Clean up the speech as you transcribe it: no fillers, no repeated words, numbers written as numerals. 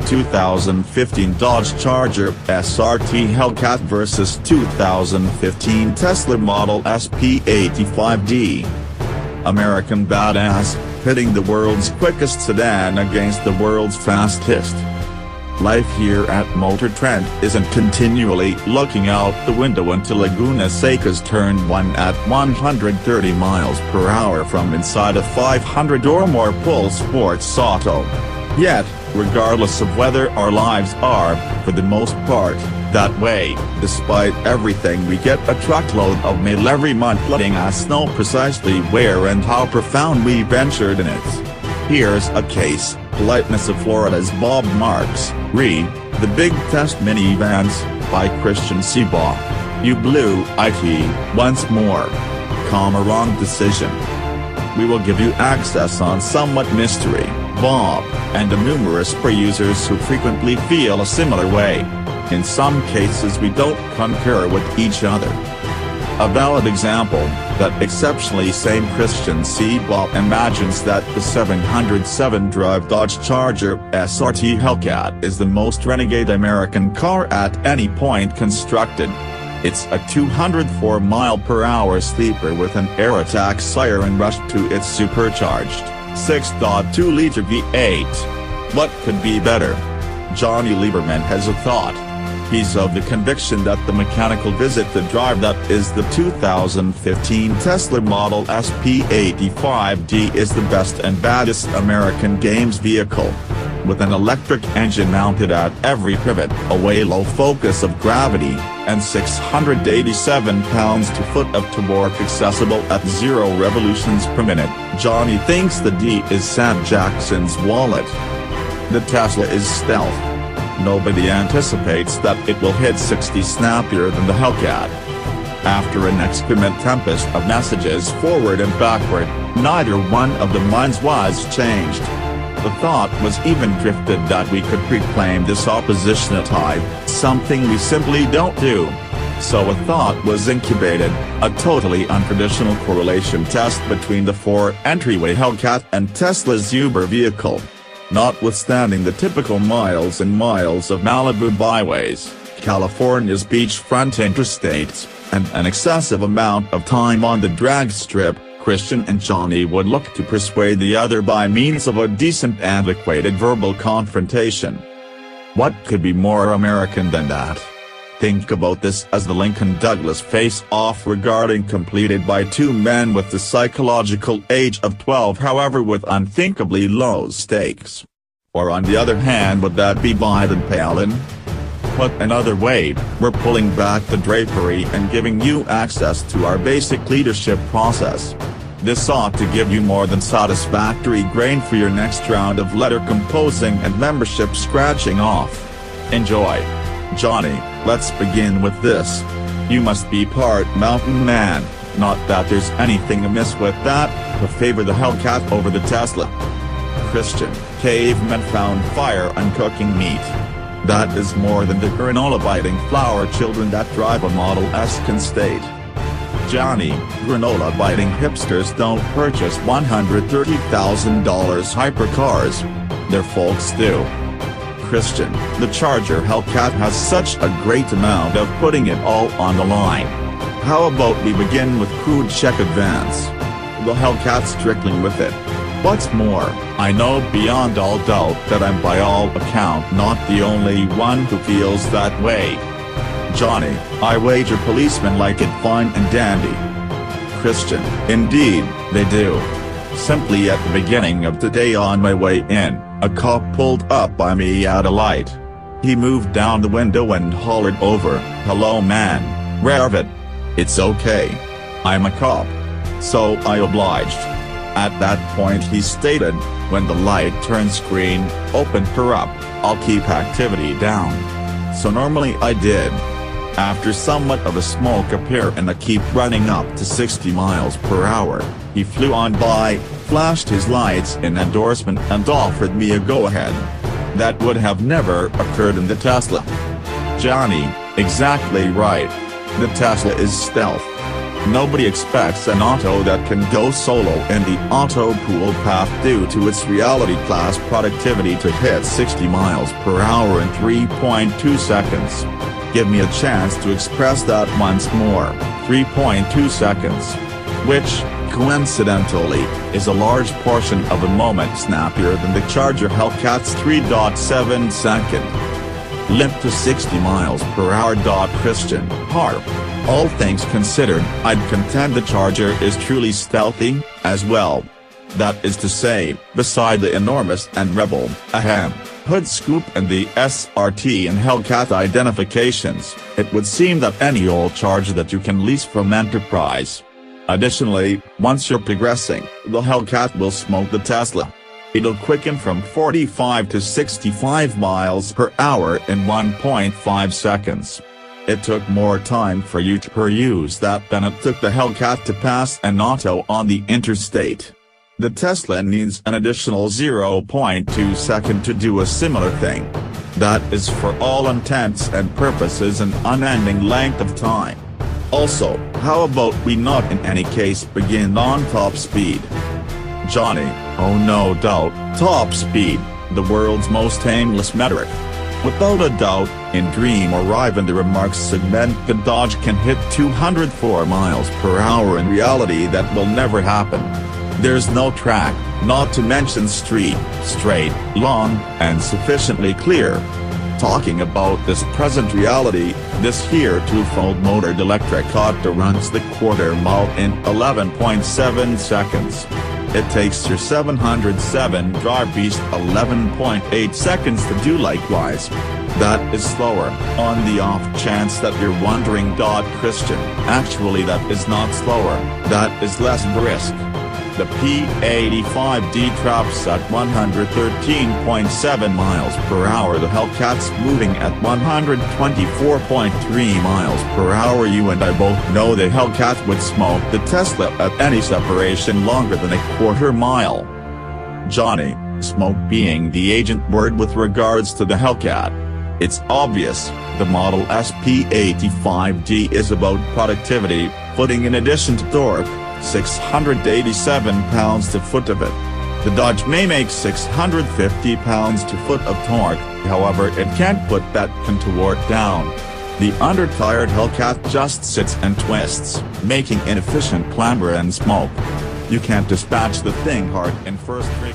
2015 Dodge Charger SRT Hellcat vs 2015 Tesla Model S P85D. American badass, pitting the world's quickest sedan against the world's fastest. Life here at Motor Trend isn't continually looking out the window until Laguna Seca's turn 1 at 130 miles per hour from inside a 500 or more pull sports auto. Yet, regardless of whether our lives are, for the most part, that way, despite everything we get a truckload of mail every month letting us know precisely where and how profound we ventured in it. Here's a case, Politeness of Florida's Bob Marks, re. The Big Test Minivans, by Christian Seabaugh. You blew it once more. Wrong decision. We will give you access on somewhat mystery, Bob, and the numerous perusers who frequently feel a similar way. In some cases we don't concur with each other. A valid example, that exceptionally same Christian Seabaugh imagines that the 707-drive Dodge Charger SRT Hellcat is the most renegade American car at any point constructed. It's a 204-mile-per-hour sleeper with an air attack siren rushed to its supercharged, 6.2-liter V8. What could be better? Jonny Lieberman has a thought. He's of the conviction that the mechanical visit to drive that is the 2015 Tesla Model S P85D is the best and baddest American games vehicle. With an electric engine mounted at every pivot, a way low focus of gravity, and 687 pounds-to-foot of torque accessible at 0 revolutions per minute, Jonny thinks the D is Sam Jackson's wallet. The Tesla is stealth. Nobody anticipates that it will hit 60 snappier than the Hellcat. After an excrement tempest of messages forward and backward, neither one of the minds was changed. The thought was even drifted that we could reclaim this oppositionality, something we simply don't do. So a thought was incubated, a totally untraditional correlation test between the 4-entryway Hellcat and Tesla's Uber vehicle. Notwithstanding the typical miles and miles of Malibu byways, California's beachfront interstates, and an excessive amount of time on the drag strip, Christian and Jonny would look to persuade the other by means of a decent antiquated verbal confrontation. What could be more American than that? Think about this as the Lincoln-Douglas face-off regarding completed by two men with the psychological age of 12, however with unthinkably low stakes. Or on the other hand, would that be Biden Palin? Put another way, we're pulling back the drapery and giving you access to our basic leadership process. This ought to give you more than satisfactory grain for your next round of letter composing and membership scratching off. Enjoy. Jonny, let's begin with this. You must be part mountain man, not that there's anything amiss with that, to favor the Hellcat over the Tesla. Christian, cavemen found fire and cooking meat. That is more than the granola-biting flower children that drive a Model S can state. Jonny, granola-biting hipsters don't purchase $130,000 hypercars. Their folks do. Christian, the Charger Hellcat has such a great amount of putting it all on the line. How about we begin with crude check advance? The Hellcat's trickling with it. What's more, I know beyond all doubt that I'm by all account not the only one who feels that way. Jonny, I wager policemen like it fine and dandy. Christian, indeed, they do. Simply at the beginning of the day on my way in, a cop pulled up by me at a light. He moved down the window and hollered over, "Hello man, rev it." It's okay. I'm a cop. So I obliged. At that point he stated, "When the light turns green, open her up, I'll keep activity down." So normally I did. After somewhat of a smoke appear and I keep running up to 60 miles per hour, he flew on by, flashed his lights in endorsement and offered me a go-ahead. That would have never occurred in the Tesla. Jonny, exactly right. The Tesla is stealth. Nobody expects an auto that can go solo in the auto pool path due to its reality class productivity to hit 60 miles per hour in 3.2 seconds. Give me a chance to express that once more, 3.2 seconds. Which, coincidentally, is a large portion of a moment snappier than the Charger Hellcat's 3.7 second. Limp to 60 miles per hour. Christian, harp. All things considered, I'd contend the Charger is truly stealthy, as well. That is to say, beside the enormous and rebel, hood scoop and the SRT and Hellcat identifications, it would seem that any old Charger that you can lease from Enterprise. Additionally, once you're progressing, the Hellcat will smoke the Tesla. It'll quicken from 45 to 65 miles per hour in 1.5 seconds. It took more time for you to peruse that than it took the Hellcat to pass an auto on the interstate. The Tesla needs an additional 0.2 seconds to do a similar thing. That is for all intents and purposes an unending length of time. Also, how about we not in any case begin on top speed? Jonny, oh no doubt, top speed, the world's most aimless metric. Without a doubt, in dream or even the remarks segment the Dodge can hit 204 miles per hour. In reality that will never happen. There's no track, not to mention street, straight, long, and sufficiently clear. Talking about this present reality, this here two-fold motored electric auto runs the quarter mile in 11.7 seconds. It takes your 707 drive beast 11.8 seconds to do likewise. That is slower, on the off chance that you're wondering. Christian, actually that is not slower, that is less brisk. The P85D traps at 113.7 miles per hour. The Hellcat's moving at 124.3 miles per hour. You and I both know the Hellcat would smoke the Tesla at any separation longer than a quarter mile. Jonny, smoke being the agent word with regards to the Hellcat. It's obvious, the Model S P85D is about productivity, footing in addition to torque. 687 pounds-to-foot of it. The Dodge may make 650 pounds-to-foot of torque, however it can't put that contort down. The under-tired Hellcat just sits and twists, making inefficient clamber and smoke. You can't dispatch the thing hard in first three.